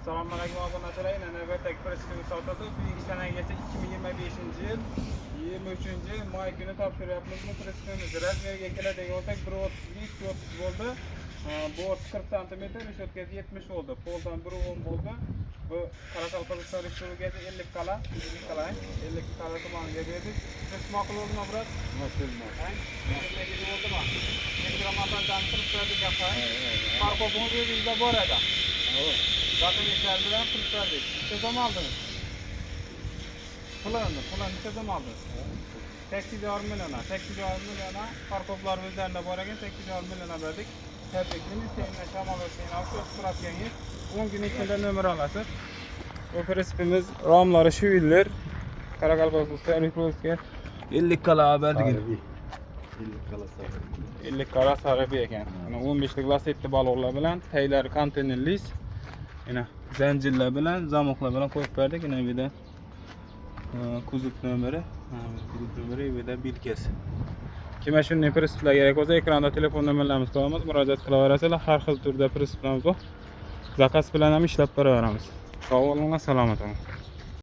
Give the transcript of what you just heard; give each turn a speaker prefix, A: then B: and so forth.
A: Assalomu alaykum obunachilar. Navbatdagi pressimiz sotildi. Bugungi sanaga esa 2025-yil 23-may kuni topshiryapmiz bu pressimiz. Razmeriga keladigan bo'lsak 1.32-2.30 bo'ldi. Bort 40 cm, reshetkasi 70 bo'ldi. Poldan 1.10 bo'ldi. Bu Qoraqalpog'iston Respublikasi 50 kala, 50 kala tomoniga berdik. Siz ma'qul bo'ldimi, brat? Ma'qul. Nega bo'ldimi? Mikrofondan turib berdik aka. Parkovimiz o'zingizda bor edi. Zaten işler bilen pul verdik. Ne zaman aldınız? Pulunu ne zaman aldınız? 8 milyona, 8 milyona parkoplar üzerinde bu arada 8 milyona verdik. Tebrikiniz, seninle Şamal Hüseyin Avşos Kuratkengiz 10 gün içinde nömür alasız. Bu prensipimiz ramları şu iller. Qoraqalpog'iston Respublikasi 50 kala verdik. 50 kala sarı bir eken. 15'lik lasetli balıqlar bilen teyler konteynerliyiz. Yine zincirler bilen, zamoklar bilen koyup verdik. Yine bir de kuzuk nömeri, bir de bilgisi. Kime şunday prinsiplar gerek olsa ekranda telefon nömerlerimiz koyamiz. Müracaat qilaverasizlar. Har xil turda prinsiplarimiz bor. Zakaz bilan ham ishlab beraveramiz. Sog' bo'linglar, salomat bo'ling.